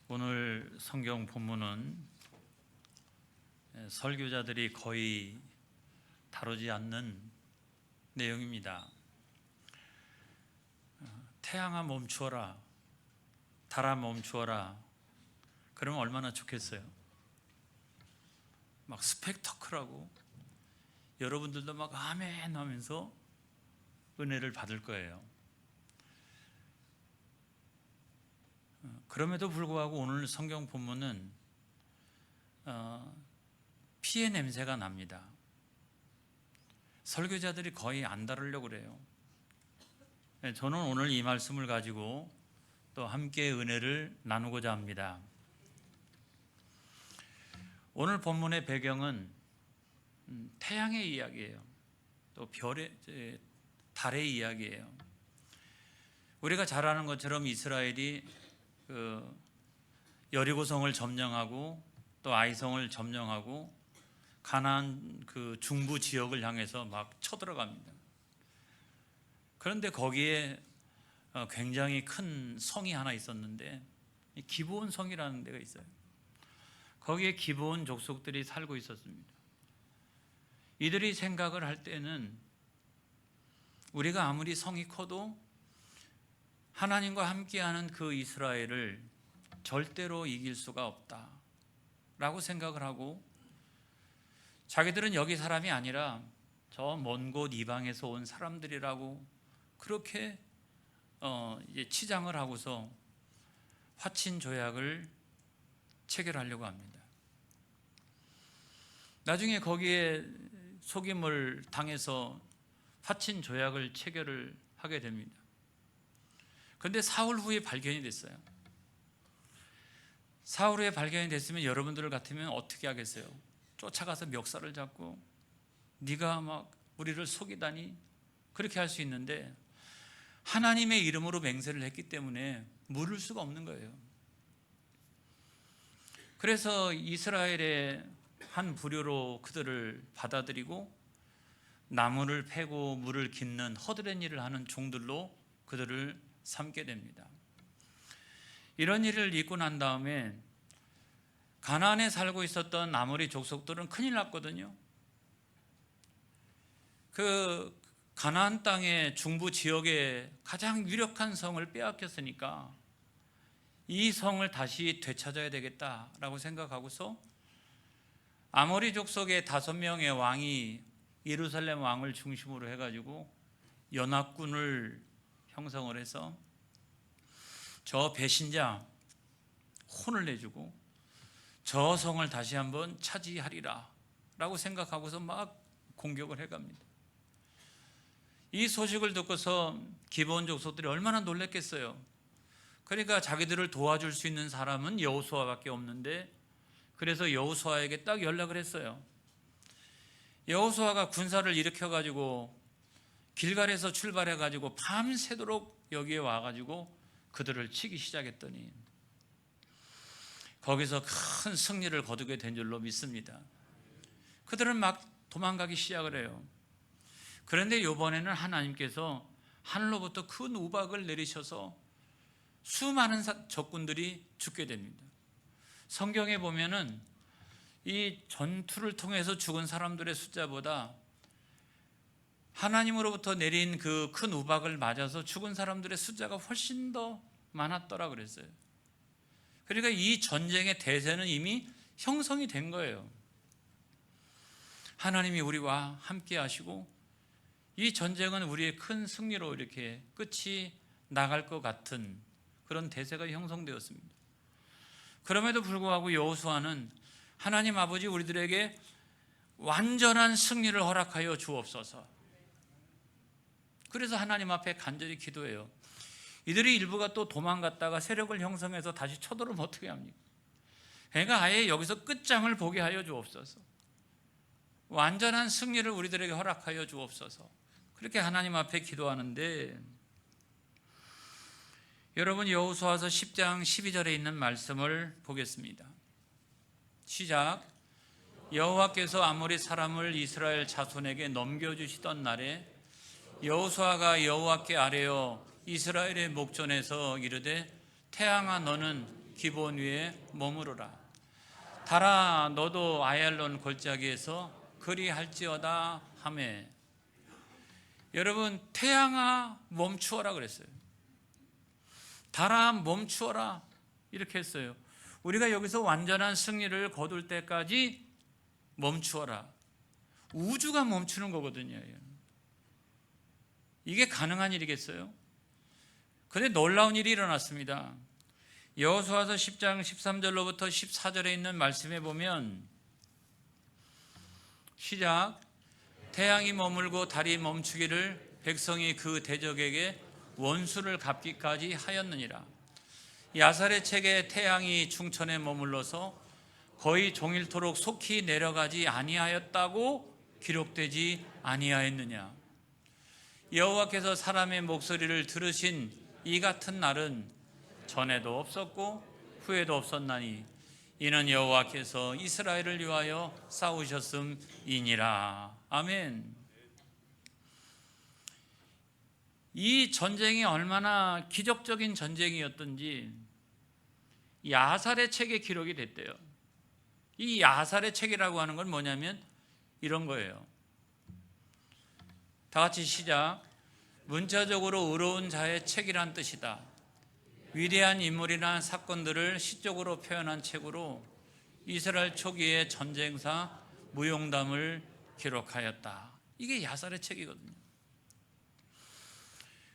오늘 성경 본문은 설교자들이 거의 다루지 않는 내용입니다. 태양아 멈추어라, 달아 멈추어라. 그러면 얼마나 좋겠어요. 막 스펙터클하고 여러분들도 막 아멘 하면서 은혜를 받을 거예요. 그럼에도 불구하고 오늘 성경 본문은 피의 냄새가 납니다. 설교자들이 거의 안 다루려고 그래요. 저는 오늘 이 말씀을 가지고 또 함께 은혜를 나누고자 합니다. 오늘 본문의 배경은 태양의 이야기예요. 또 달의 이야기예요. 우리가 잘 아는 것처럼 이스라엘이 여리고성을 점령하고 또 아이성을 점령하고 가나안 중부 지역을 향해서 막 쳐들어갑니다. 그런데 거기에 굉장히 큰 성이 하나 있었는데 기브온 성이라는 데가 있어요. 거기에 기브온 족속들이 살고 있었습니다. 이들이 생각을 할 때는 우리가 아무리 성이 커도 하나님과 함께하는 그 이스라엘을 절대로 이길 수가 없다라고 생각을 하고, 자기들은 여기 사람이 아니라 저 먼 곳 이방에서 온 사람들이라고 그렇게 치장을 하고서 화친 조약을 체결하려고 합니다. 나중에 거기에 속임을 당해서 화친 조약을 체결을 하게 됩니다. 그런데 사흘 후에 발견이 됐어요. 사흘 후에 발견이 됐으면 여러분들 같으면 어떻게 하겠어요? 쫓아가서 멱살을 잡고 네가 막 우리를 속이다니, 그렇게 할 수 있는데 하나님의 이름으로 맹세를 했기 때문에 물을 수가 없는 거예요. 그래서 이스라엘의 한 부류로 그들을 받아들이고 나무를 패고 물을 깃는 허드렛 일을 하는 종들로 그들을 삼게 됩니다. 이런 일을 잊고 난 다음에 가나안에 살고 있었던 아모리 족속들은 큰일 났거든요. 그 가나안 땅의 중부 지역의 가장 유력한 성을 빼앗겼으니까 이 성을 다시 되찾아야 되겠다라고 생각하고서 아모리 족속의 5명의 왕이 예루살렘 왕을 중심으로 해가지고 연합군을 형성을 해서 저 배신자 혼을 내주고 저 성을 다시 한번 차지하리라 라고 생각하고서 막 공격을 해갑니다. 이 소식을 듣고서 기브온 족속들이 얼마나 놀랐겠어요. 그러니까 자기들을 도와줄 수 있는 사람은 여호수아밖에 없는데, 그래서 여호수아에게 딱 연락을 했어요. 여호수아가 군사를 일으켜가지고 길갈에서 출발해가지고 밤새도록 여기에 와가지고 그들을 치기 시작했더니 거기서 큰 승리를 거두게 된 줄로 믿습니다. 그들은 막 도망가기 시작을 해요. 그런데 이번에는 하나님께서 하늘로부터 큰 우박을 내리셔서 수많은 적군들이 죽게 됩니다. 성경에 보면은 이 전투를 통해서 죽은 사람들의 숫자보다 하나님으로부터 내린 그 큰 우박을 맞아서 죽은 사람들의 숫자가 훨씬 더 많았더라 그랬어요. 그러니까 이 전쟁의 대세는 이미 형성이 된 거예요. 하나님이 우리와 함께 하시고 이 전쟁은 우리의 큰 승리로 이렇게 끝이 나갈 것 같은 그런 대세가 형성되었습니다. 그럼에도 불구하고 여호수아는 하나님 아버지, 우리들에게 완전한 승리를 허락하여 주옵소서. 그래서 하나님 앞에 간절히 기도해요. 이들이 일부가 또 도망갔다가 세력을 형성해서 다시 쳐들어오면 어떻게 합니까? 그러니까 아예 여기서 끝장을 보게 하여 주옵소서. 완전한 승리를 우리들에게 허락하여 주옵소서. 그렇게 하나님 앞에 기도하는데, 여러분 여호수아서 10장 12절에 있는 말씀을 보겠습니다. 시작. 여호와께서 아모리 사람을 이스라엘 자손에게 넘겨주시던 날에 여호수아가 여호와께 아뢰어 이스라엘의 목전에서 이르되 태양아 너는 기본 위에 머무르라. 달아 너도 아얄론 골짜기에서 그리할지어다 하매. 여러분, 태양아 멈추어라 그랬어요. 달아 멈추어라 이렇게 했어요. 우리가 여기서 완전한 승리를 거둘 때까지 멈추어라. 우주가 멈추는 거거든요. 이게 가능한 일이겠어요? 그런데 놀라운 일이 일어났습니다. 여호수아서 10장 13절로부터 14절에 있는 말씀에 보면 시작. 태양이 머물고 달이 멈추기를 백성이 그 대적에게 원수를 갚기까지 하였느니라. 야살의 책에 태양이 중천에 머물러서 거의 종일토록 속히 내려가지 아니하였다고 기록되지 아니하였느냐. 여호와께서 사람의 목소리를 들으신 이 같은 날은 전에도 없었고 후에도 없었나니 이는 여호와께서 이스라엘을 위하여 싸우셨음이니라. 아멘. 이 전쟁이 얼마나 기적적인 전쟁이었던지 야살의 책에 기록이 됐대요. 이 야살의 책이라고 하는 건 뭐냐면 이런 거예요. 다 같이 시작. 문자적으로 의로운 자의 책이란 뜻이다. 위대한 인물이나 사건들을 시적으로 표현한 책으로 이스라엘 초기의 전쟁사 무용담을 기록하였다. 이게 야살의 책이거든요.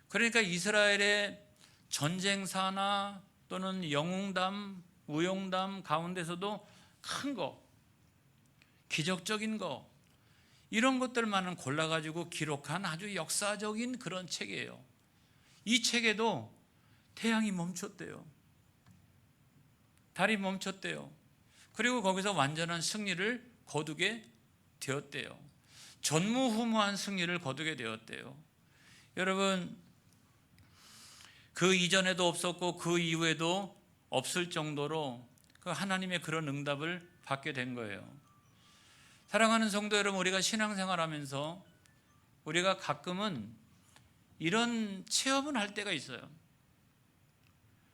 그러니까 이스라엘의 전쟁사나 또는 영웅담, 무용담 가운데서도 큰 거, 기적적인 거, 이런 것들만은 골라가지고 기록한 아주 역사적인 그런 책이에요. 이 책에도 태양이 멈췄대요. 달이 멈췄대요. 그리고 거기서 완전한 승리를 거두게 되었대요. 전무후무한 승리를 거두게 되었대요. 여러분, 그 이전에도 없었고 그 이후에도 없을 정도로 그 하나님의 그런 응답을 받게 된 거예요. 사랑하는 성도 여러분, 우리가 신앙생활하면서 우리가 가끔은 이런 체험을 할 때가 있어요.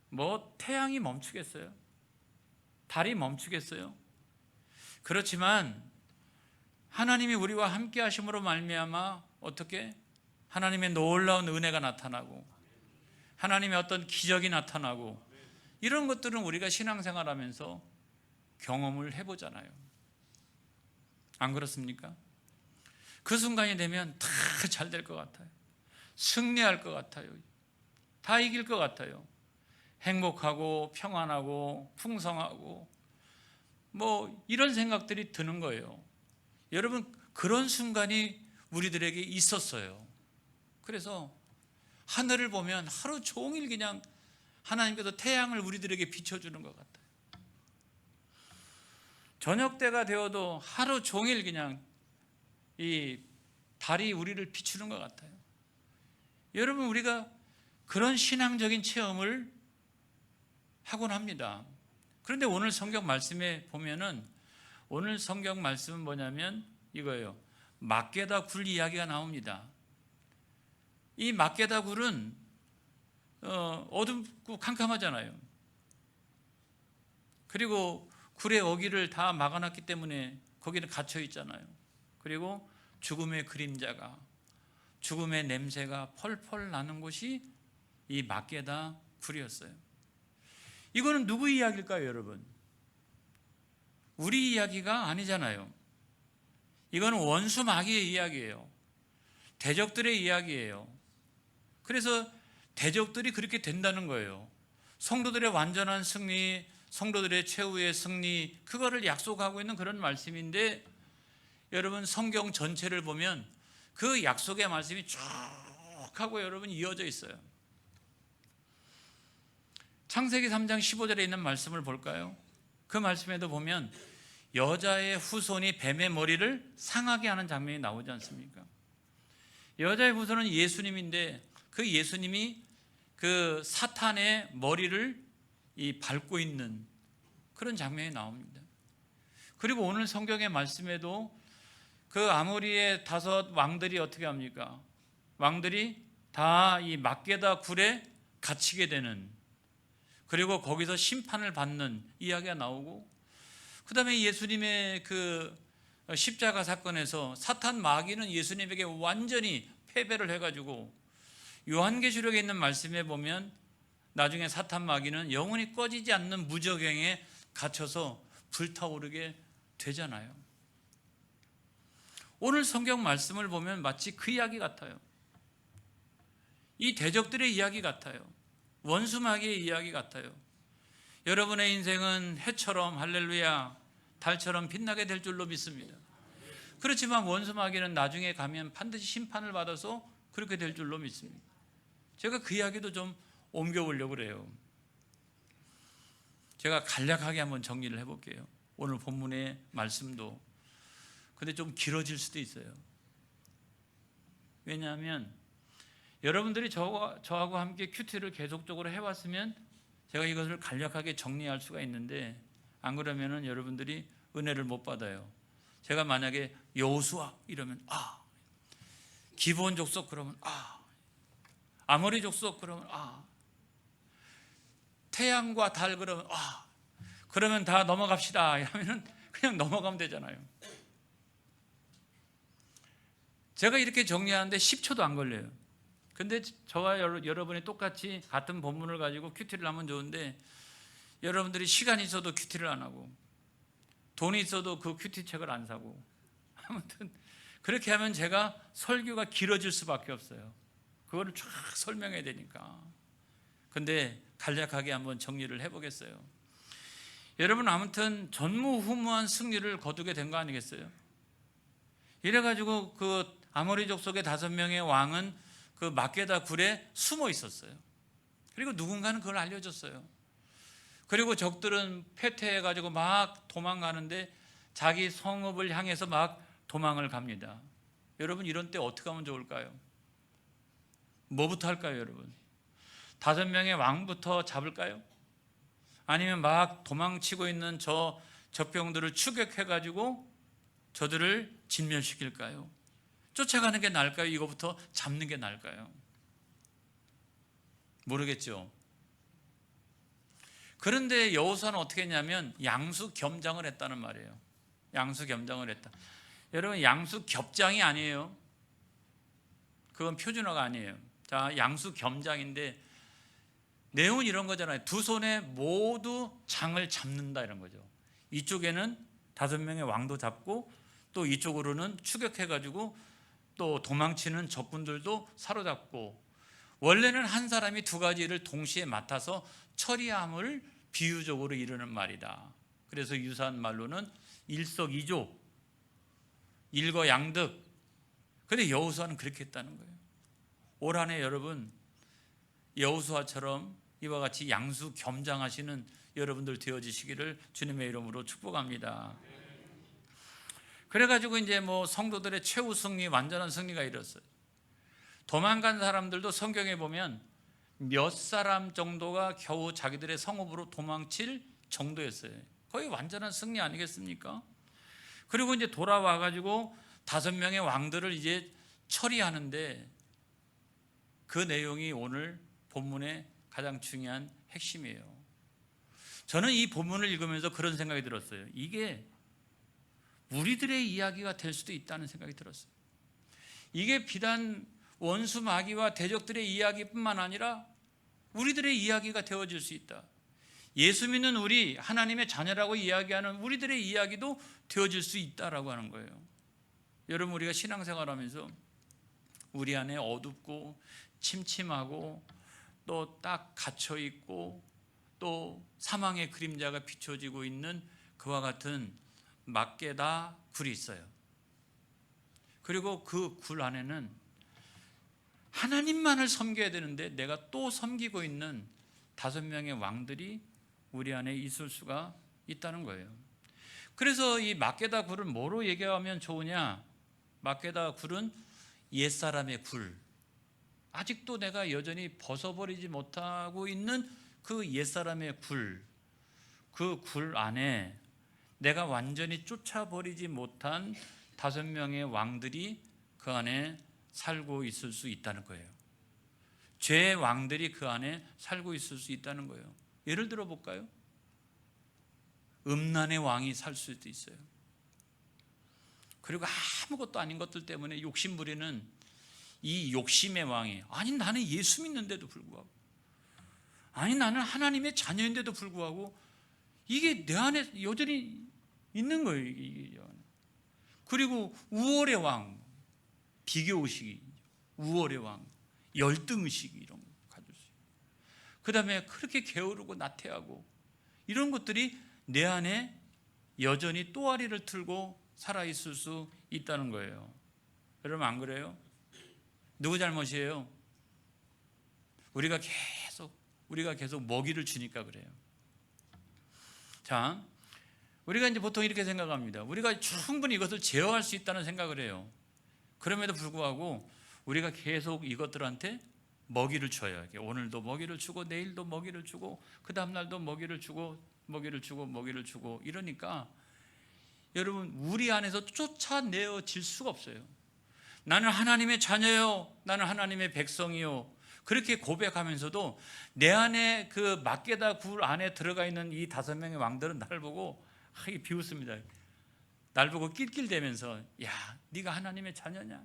뭐 태양이 멈추겠어요? 달이 멈추겠어요? 그렇지만 하나님이 우리와 함께 하심으로 말미암아 어떻게 하나님의 놀라운 은혜가 나타나고 하나님의 어떤 기적이 나타나고 이런 것들은 우리가 신앙생활하면서 경험을 해보잖아요. 안 그렇습니까? 그 순간이 되면 다 잘 될 것 같아요. 승리할 것 같아요. 다 이길 것 같아요. 행복하고 평안하고 풍성하고 뭐 이런 생각들이 드는 거예요. 여러분, 그런 순간이 우리들에게 있었어요. 그래서 하늘을 보면 하루 종일 그냥 하나님께서 태양을 우리들에게 비춰주는 것 같아요. 저녁 때가 되어도 하루 종일 그냥 이 달이 우리를 비추는 것 같아요. 여러분, 우리가 그런 신앙적인 체험을 하곤 합니다. 그런데 오늘 성경 말씀에 보면은 오늘 성경 말씀은 뭐냐면 이거예요. 막게다 굴 이야기가 나옵니다. 이 막게다 굴은 어둡고 캄캄하잖아요. 그리고 굴의 어기를 다 막아놨기 때문에 거기는 갇혀 있잖아요. 그리고 죽음의 그림자가, 죽음의 냄새가 펄펄 나는 곳이 이 막게다 굴이었어요. 이거는 누구 이야기일까요, 여러분? 우리 이야기가 아니잖아요. 이거는 원수 마귀의 이야기예요. 대적들의 이야기예요. 그래서 대적들이 그렇게 된다는 거예요. 성도들의 완전한 승리, 성도들의 최후의 승리, 그거를 약속하고 있는 그런 말씀인데, 여러분 성경 전체를 보면 그 약속의 말씀이 쭉 하고 여러분 이어져 있어요. 창세기 3장 15절에 있는 말씀을 볼까요? 그 말씀에도 보면 여자의 후손이 뱀의 머리를 상하게 하는 장면이 나오지 않습니까? 여자의 후손은 예수님인데 그 예수님이 그 사탄의 머리를 밟고 있는 그런 장면이 나옵니다. 그리고 오늘 성경의 말씀에도 그 아모리의 5 왕들이 어떻게 합니까? 왕들이 다 이 막게다 굴에 갇히게 되는, 그리고 거기서 심판을 받는 이야기가 나오고, 그 다음에 예수님의 그 십자가 사건에서 사탄 마귀는 예수님에게 완전히 패배를 해가지고, 요한계시록에 있는 말씀에 보면 나중에 사탄 마귀는 영원히 꺼지지 않는 무저갱에 갇혀서 불타오르게 되잖아요. 오늘 성경 말씀을 보면 마치 그 이야기 같아요. 이 대적들의 이야기 같아요. 원수 마귀의 이야기 같아요. 여러분의 인생은 해처럼, 할렐루야, 달처럼 빛나게 될 줄로 믿습니다. 그렇지만 원수 마귀는 나중에 가면 반드시 심판을 받아서 그렇게 될 줄로 믿습니다. 제가 그 이야기도 좀 옮겨보려고 그래요. 제가 간략하게 한번 정리를 해볼게요. 오늘 본문의 말씀도. 근데 좀 길어질 수도 있어요. 왜냐하면 여러분들이 저하고 함께 큐티를 계속적으로 해왔으면 제가 이것을 간략하게 정리할 수가 있는데, 안 그러면은 여러분들이 은혜를 못 받아요. 제가 만약에 여호수아 이러면 기브온 족속 그러면 아모리 족속 그러면 태양과 달 그러면 그러면 다 넘어갑시다 이러면은 그냥 넘어가면 되잖아요. 제가 이렇게 정리하는데 10초도 안 걸려요. 근데 저와 여러분이 똑같이 같은 본문을 가지고 큐티를 하면 좋은데, 여러분들이 시간이 있어도 큐티를 안 하고 돈이 있어도 그 큐티 책을 안 사고, 아무튼 그렇게 하면 제가 설교가 길어질 수밖에 없어요. 그거를 쫙 설명해야 되니까. 근데 간략하게 한번 정리를 해보겠어요. 여러분, 아무튼 전무후무한 승리를 거두게 된 거 아니겠어요? 이래가지고 그 아모리 족속의 5명의 왕은 그 막게다 굴에 숨어 있었어요. 그리고 누군가는 그걸 알려줬어요. 그리고 적들은 패퇴해가지고 막 도망가는데 자기 성읍을 향해서 막 도망을 갑니다. 여러분, 이런 때 어떻게 하면 좋을까요? 뭐부터 할까요, 여러분? 5명의 왕부터 잡을까요? 아니면 막 도망치고 있는 저 적병들을 추격해가지고 저들을 진멸시킬까요? 쫓아가는 게 나을까요? 이거부터 잡는 게 나을까요? 모르겠죠. 그런데 여호수아는 어떻게 했냐면 양수겸장을 했다는 말이에요. 양수겸장을 했다. 여러분, 양수겹장이 아니에요. 그건 표준어가 아니에요. 자, 양수겸장인데 내용은 이런 거잖아요. 두 손에 모두 장을 잡는다 이런 거죠. 이쪽에는 5명의 왕도 잡고 또 이쪽으로는 추격해가지고 또 도망치는 적군들도 사로잡고, 원래는 한 사람이 2가지를 동시에 맡아서 처리함을 비유적으로 이르는 말이다. 그래서 유사한 말로는 일석이조, 일거양득. 그런데 여호수아는 그렇게 했다는 거예요. 올 한 해 여러분, 여호수아처럼 이와 같이 양수겸장하시는 여러분들 되어지시기를 주님의 이름으로 축복합니다. 그래가지고 이제 성도들의 최후 승리, 완전한 승리가 이뤘어요. 도망간 사람들도 성경에 보면 몇 사람 정도가 겨우 자기들의 성읍으로 도망칠 정도였어요. 거의 완전한 승리 아니겠습니까? 그리고 이제 돌아와가지고 5명의 왕들을 이제 처리하는데, 그 내용이 오늘 본문의 가장 중요한 핵심이에요. 저는 이 본문을 읽으면서 그런 생각이 들었어요. 이게 우리들의 이야기가 될 수도 있다는 생각이 들었어요. 이게 비단 원수 마귀와 대적들의 이야기뿐만 아니라 우리들의 이야기가 되어질 수 있다. 예수 믿는 우리, 하나님의 자녀라고 이야기하는 우리들의 이야기도 되어질 수 있다라고 하는 거예요. 여러분, 우리가 신앙생활하면서 우리 안에 어둡고 침침하고 또 딱 갇혀있고 또 사망의 그림자가 비춰지고 있는 그와 같은 막게다 굴이 있어요. 그리고 그 굴 안에는 하나님만을 섬겨야 되는데 내가 또 섬기고 있는 5명의 왕들이 우리 안에 있을 수가 있다는 거예요. 그래서 이 막게다 굴을 뭐로 얘기하면 좋으냐? 막게다 굴은 옛사람의 굴, 아직도 내가 여전히 벗어버리지 못하고 있는 그 옛사람의 굴, 그 굴 안에 내가 완전히 쫓아버리지 못한 5명의 왕들이 그 안에 살고 있을 수 있다는 거예요. 죄의 왕들이 그 안에 살고 있을 수 있다는 거예요. 예를 들어 볼까요? 음란의 왕이 살 수도 있어요. 그리고 아무것도 아닌 것들 때문에 욕심 부리는 이 욕심의 왕이, 아니 나는 예수 믿는데도 불구하고, 아니 나는 하나님의 자녀인데도 불구하고 이게 내 안에 여전히 있는 거예요. 그리고 우월의 왕, 비교의식이, 우월의 왕, 열등의식이 이런 거 가질 수 있어요. 그 다음에 그렇게 게으르고 나태하고 이런 것들이 내 안에 여전히 또아리를 틀고 살아있을 수 있다는 거예요. 여러분 안 그래요? 누구 잘못이에요? 우리가 계속 먹이를 주니까 그래요. 자, 우리가 이제 보통 이렇게 생각합니다. 우리가 충분히 이것을 제어할 수 있다는 생각을 해요. 그럼에도 불구하고 우리가 계속 이것들한테 먹이를 줘요. 오늘도 먹이를 주고 내일도 먹이를 주고 그 다음 날도 먹이를 주고 이러니까 여러분 우리 안에서 쫓아내어질 수가 없어요. 나는 하나님의 자녀요, 나는 하나님의 백성이요, 그렇게 고백하면서도 내 안에 그 막게다 굴 안에 들어가 있는 이 5명의 왕들은 나를 보고 비웃습니다. 날 보고 낄낄대면서, 야, 네가 하나님의 자녀냐?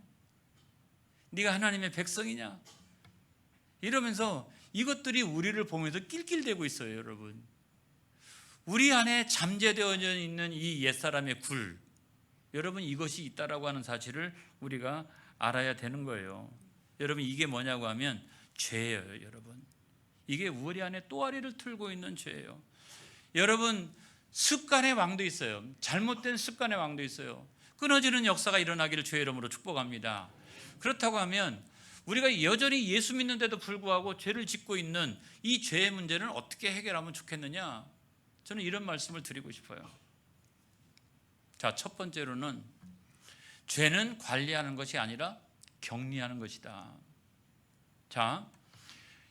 네가 하나님의 백성이냐? 이러면서 이것들이 우리를 보면서 낄낄대고 있어요. 여러분, 우리 안에 잠재되어 있는 이 옛사람의 굴, 여러분 이것이 있다라고 하는 사실을 우리가 알아야 되는 거예요. 여러분 이게 뭐냐고 하면 죄예요. 여러분 이게 우리 안에 또아리를 틀고 있는 죄예요. 여러분 습관의 왕도 있어요. 잘못된 습관의 왕도 있어요. 끊어지는 역사가 일어나기를 주의 이름으로 축복합니다. 그렇다고 하면 우리가 여전히 예수 믿는데도 불구하고 죄를 짓고 있는 이 죄의 문제는 어떻게 해결하면 좋겠느냐? 저는 이런 말씀을 드리고 싶어요. 자, 첫 번째로는 죄는 관리하는 것이 아니라 격리하는 것이다. 자,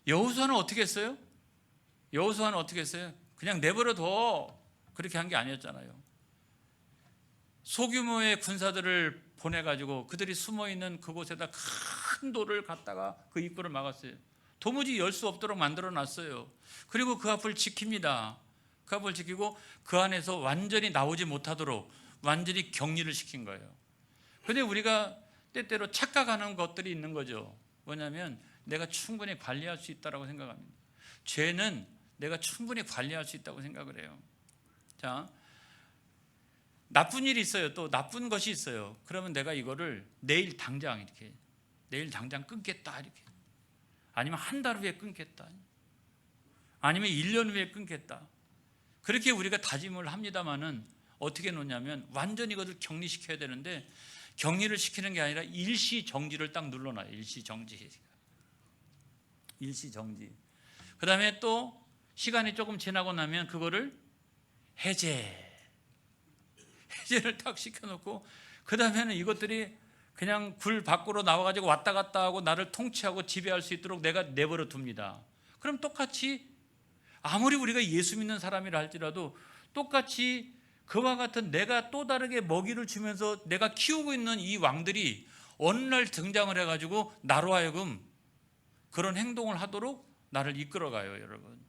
여호수아는 어떻게 했어요? 여호수아는 어떻게 했어요? 그냥 내버려둬, 그렇게 한 게 아니었잖아요. 소규모의 군사들을 보내가지고 그들이 숨어있는 그곳에다 큰 돌을 갖다가 그 입구를 막았어요. 도무지 열 수 없도록 만들어놨어요. 그리고 그 앞을 지킵니다. 그 앞을 지키고 그 안에서 완전히 나오지 못하도록 완전히 격리를 시킨 거예요. 그런데 우리가 때때로 착각하는 것들이 있는 거죠. 뭐냐면 내가 충분히 관리할 수 있다고 생각합니다. 죄는 내가 충분히 관리할 수 있다고 생각을 해요. 자, 나쁜 일이 있어요. 또 나쁜 것이 있어요. 그러면 내가 이거를 내일 당장 끊겠다, 이렇게. 아니면 한 달 후에 끊겠다. 아니면 1년 후에 끊겠다. 그렇게 우리가 다짐을 합니다만은 어떻게 놓냐면 완전히 이것을 격리시켜야 되는데 격리를 시키는 게 아니라 일시정지를 딱 눌러놔요. 일시정지. 그 다음에 또 시간이 조금 지나고 나면 그거를 해제를 딱 시켜놓고 그 다음에는 이것들이 그냥 굴 밖으로 나와가지고 왔다 갔다 하고 나를 통치하고 지배할 수 있도록 내가 내버려 둡니다. 그럼 똑같이 아무리 우리가 예수 믿는 사람이라 할지라도 똑같이 그와 같은 내가 또 다르게 먹이를 주면서 내가 키우고 있는 이 왕들이 어느 날 등장을 해가지고 나로 하여금 그런 행동을 하도록 나를 이끌어가요. 여러분,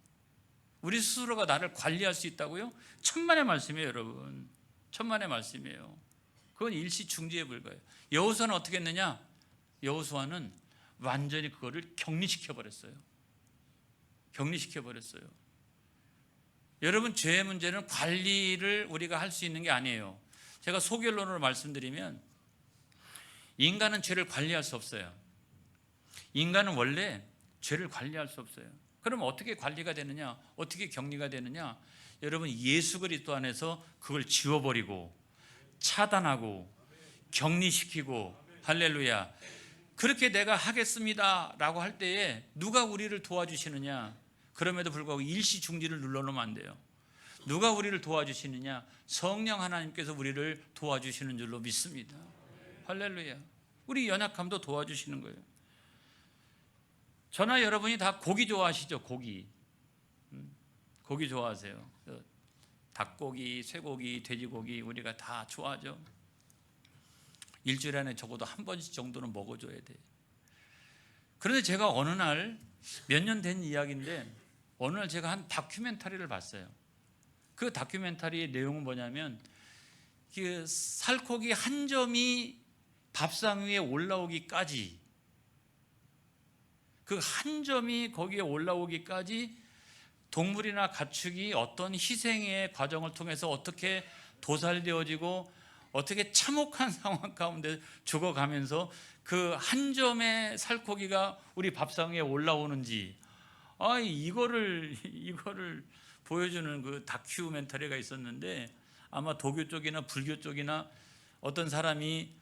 우리 스스로가 나를 관리할 수 있다고요? 천만의 말씀이에요. 여러분, 천만의 말씀이에요. 그건 일시중지에 불과해요. 여호수아는 어떻게 했느냐? 여호수아는 완전히 그거를 격리시켜버렸어요. 여러분, 죄의 문제는 관리를 우리가 할 수 있는 게 아니에요. 제가 소결론으로 말씀드리면 인간은 죄를 관리할 수 없어요. 인간은 원래 죄를 관리할 수 없어요. 그럼 어떻게 관리가 되느냐? 어떻게 격리가 되느냐? 여러분, 예수 그리스도 안에서 그걸 지워버리고 차단하고 격리시키고, 할렐루야, 그렇게 내가 하겠습니다 라고 할 때에 누가 우리를 도와주시느냐? 그럼에도 불구하고 일시중지를 눌러놓으면 안 돼요. 누가 우리를 도와주시느냐? 성령 하나님께서 우리를 도와주시는 줄로 믿습니다. 할렐루야. 우리 연약함도 도와주시는 거예요. 저나 여러분이 다 고기 좋아하시죠? 고기 좋아하세요. 닭고기, 쇠고기, 돼지고기 우리가 다 좋아하죠. 일주일 안에 적어도 한 번씩 정도는 먹어줘야 돼. 그런데 제가 어느 날 몇 년 된 이야기인데 어느 날 제가 한 다큐멘터리를 봤어요. 그 다큐멘터리의 내용은 뭐냐면 그 살코기 한 점이 밥상 위에 올라오기까지, 그 한 점이 거기에 올라오기까지 동물이나 가축이 어떤 희생의 과정을 통해서 어떻게 도살되어지고 어떻게 참혹한 상황 가운데 죽어가면서 그 한 점의 살코기가 우리 밥상 위에 올라오는지, 이거를 보여주는 그 다큐멘터리가 있었는데, 아마 도교 쪽이나 불교 쪽이나 어떤 사람이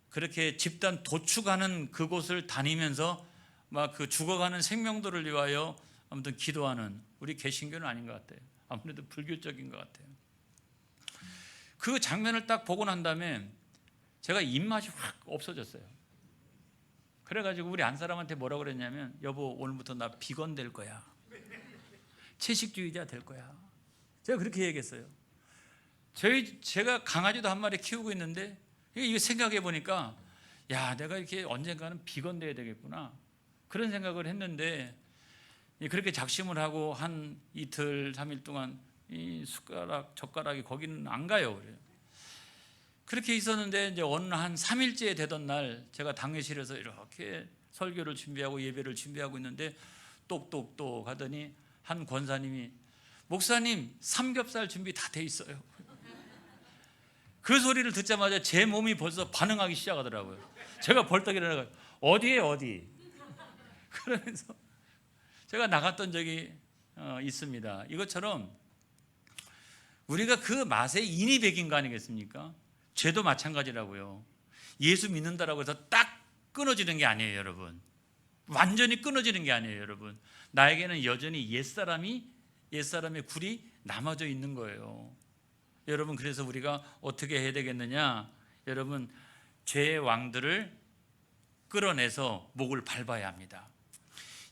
그렇게 집단 도축하는 그곳을 다니면서 막 그 죽어가는 생명들을 위하여 아무튼 기도하는, 우리 개신교는 아닌 것 같아요. 아무래도 불교적인 것 같아요. 그 장면을 딱 보고 난 다음에 제가 입맛이 확 없어졌어요. 그래가지고 우리 안 사람한테 뭐라고 그랬냐면, 여보 오늘부터 나 비건 될 거야, 채식주의자 될 거야. 제가 그렇게 얘기했어요. 제가 강아지도 한 마리 키우고 있는데 이거 생각해 보니까, 야, 내가 이렇게 언젠가는 비건 돼야 되겠구나, 그런 생각을 했는데, 그렇게 작심을 하고 한 이틀 3일 동안 이 젓가락이 거기는 안 가요. 그래요. 그렇게 있었는데 이제 어느 한 3일째 되던 날 제가 당회실에서 이렇게 설교를 준비하고 예배를 준비하고 있는데 똑똑똑 하더니 한 권사님이, 목사님 삼겹살 준비 다 돼 있어요. 그 소리를 듣자마자 제 몸이 벌써 반응하기 시작하더라고요. 제가 벌떡 일어나서 어디에 어디? 그러면서 제가 나갔던 적이 있습니다. 이것처럼 우리가 그 맛에 인이 배긴 거 아니겠습니까? 죄도 마찬가지라고요. 예수 믿는다라고 해서 딱 끊어지는 게 아니에요, 여러분. 완전히 끊어지는 게 아니에요, 여러분. 나에게는 여전히 옛사람의 굴이 남아져 있는 거예요. 여러분, 그래서 우리가 어떻게 해야 되겠느냐? 여러분, 죄의 왕들을 끌어내서 목을 밟아야 합니다.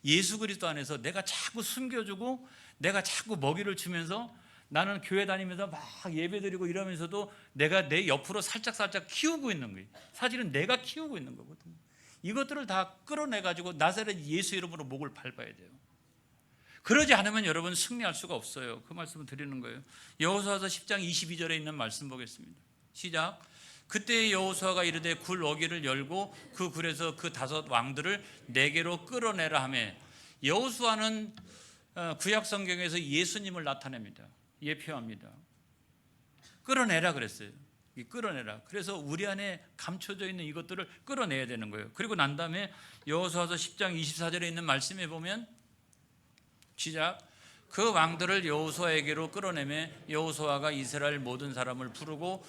예수 그리스도 안에서 내가 자꾸 숨겨주고 내가 자꾸 먹이를 주면서 나는 교회 다니면서 막 예배드리고 이러면서도 내가 내 옆으로 살짝 키우고 있는 거예요. 사실은 내가 키우고 있는 거거든요. 이것들을 다 끌어내가지고 나사렛 예수 이름으로 목을 밟아야 돼요. 그러지 않으면 여러분 승리할 수가 없어요. 그 말씀을 드리는 거예요. 여호수아서 10장 22절에 있는 말씀 보겠습니다. 시작. 그때 여호수아가 이르되 굴 어귀를 열고 그 굴에서 그 5 왕들을 내게로 끌어내라 하매, 여호수아는 구약 성경에서 예수님을 나타냅니다. 예표합니다. 끌어내라 그랬어요. 끌어내라. 그래서 우리 안에 감춰져 있는 이것들을 끌어내야 되는 거예요. 그리고 난 다음에 여호수아서 10장 24절에 있는 말씀에 보면 시작. 그 왕들을 여호수아에게로 끌어내매 여호수아가 이스라엘 모든 사람을 부르고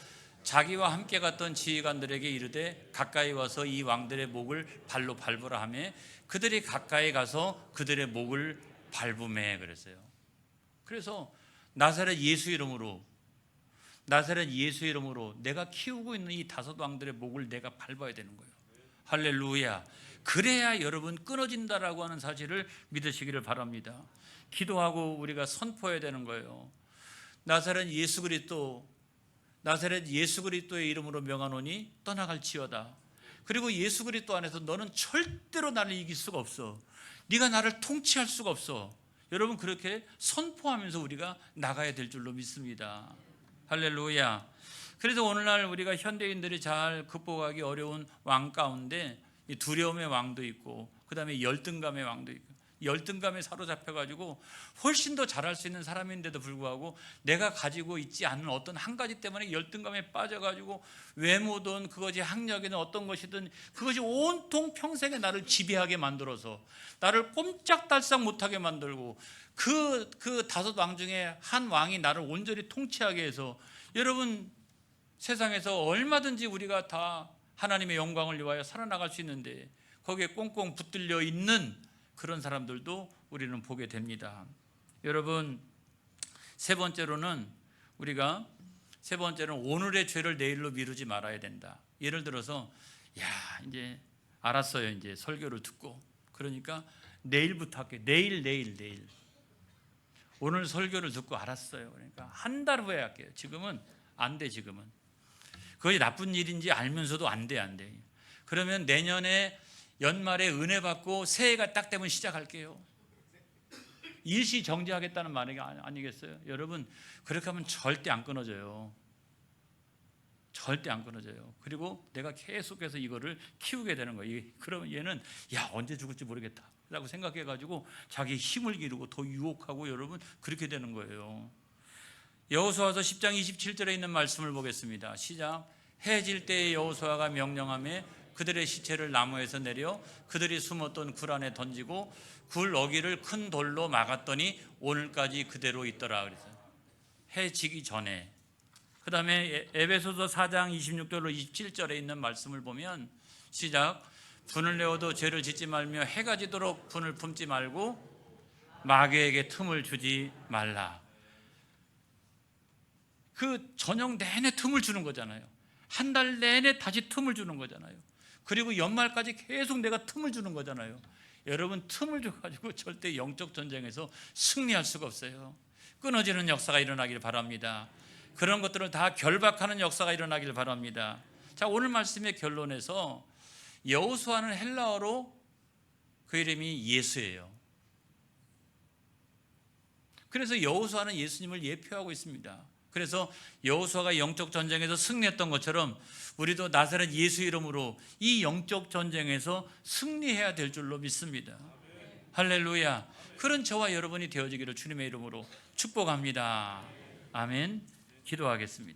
자기와 함께 갔던 지휘관들에게 이르되 가까이 와서 이 왕들의 목을 발로 밟으라 하며 그들이 가까이 가서 그들의 목을 밟으매 그랬어요. 그래서 나사렛 예수 이름으로 내가 키우고 있는 이 5 왕들의 목을 내가 밟아야 되는 거예요. 할렐루야. 그래야 여러분 끊어진다라고 하는 사실을 믿으시기를 바랍니다. 기도하고 우리가 선포해야 되는 거예요. 나사렛 예수 그리스도의 이름으로 명하노니 떠나갈지어다. 그리고 예수 그리스도 안에서 너는 절대로 나를 이길 수가 없어. 네가 나를 통치할 수가 없어. 여러분 그렇게 선포하면서 우리가 나가야 될 줄로 믿습니다. 할렐루야. 그래서 오늘날 우리가 현대인들이 잘 극복하기 어려운 왕 가운데 이 두려움의 왕도 있고 그 다음에 열등감의 왕도 있고, 열등감에 사로잡혀가지고 훨씬 더 잘할 수 있는 사람인데도 불구하고 내가 가지고 있지 않은 어떤 한 가지 때문에 열등감에 빠져가지고 외모든 그것이 학력이든 어떤 것이든 그것이 온통 평생에 나를 지배하게 만들어서 나를 꼼짝달싹 못하게 만들고 그 5 왕 중에 한 왕이 나를 온전히 통치하게 해서, 여러분 세상에서 얼마든지 우리가 다 하나님의 영광을 위하여 살아나갈 수 있는데 거기에 꽁꽁 붙들려 있는 그런 사람들도 우리는 보게 됩니다. 여러분 세 번째로는 오늘의 죄를 내일로 미루지 말아야 된다. 예를 들어서 이제 알았어요. 이제 설교를 듣고 그러니까 내일부터 할게요. 내일 오늘 설교를 듣고 알았어요. 그러니까 한 달 후에 할게요. 지금은 안 돼. 지금은 그것이 나쁜 일인지 알면서도 안 돼. 그러면 내년에 연말에 은혜 받고 새해가 딱 되면 시작할게요. 일시 정지하겠다는 말이 아니겠어요? 여러분, 그렇게 하면 절대 안 끊어져요. 절대 안 끊어져요. 그리고 내가 계속해서 이거를 키우게 되는 거예요. 그러면 얘는 언제 죽을지 모르겠다 라고 생각해가지고 자기 힘을 기르고 더 유혹하고, 여러분, 그렇게 되는 거예요. 여호수아서 10장 27절에 있는 말씀을 보겠습니다. 시작. 해질 때에 여호수아가 명령하며 그들의 시체를 나무에서 내려 그들이 숨었던 굴 안에 던지고 굴 어귀를 큰 돌로 막았더니 오늘까지 그대로 있더라. 그래서 해 지기 전에. 그 다음에 에베소서 4장 26절로 27절에 있는 말씀을 보면 시작. 분을 내어도 죄를 짓지 말며 해가 지도록 분을 품지 말고 마귀에게 틈을 주지 말라. 그 저녁 내내 틈을 주는 거잖아요. 한 달 내내 다시 틈을 주는 거잖아요. 그리고 연말까지 계속 내가 틈을 주는 거잖아요. 여러분, 틈을 줘가지고 절대 영적 전쟁에서 승리할 수가 없어요. 끊어지는 역사가 일어나길 바랍니다. 그런 것들을 다 결박하는 역사가 일어나길 바랍니다. 자, 오늘 말씀의 결론에서 여호수아는 헬라어로 그 이름이 예수예요. 그래서 여호수아는 예수님을 예표하고 있습니다. 그래서 여호수아가 영적 전쟁에서 승리했던 것처럼 우리도 나사렛 예수 이름으로 이 영적 전쟁에서 승리해야 될 줄로 믿습니다. 할렐루야. 그런 저와 여러분이 되어지기를 주님의 이름으로 축복합니다. 아멘. 기도하겠습니다.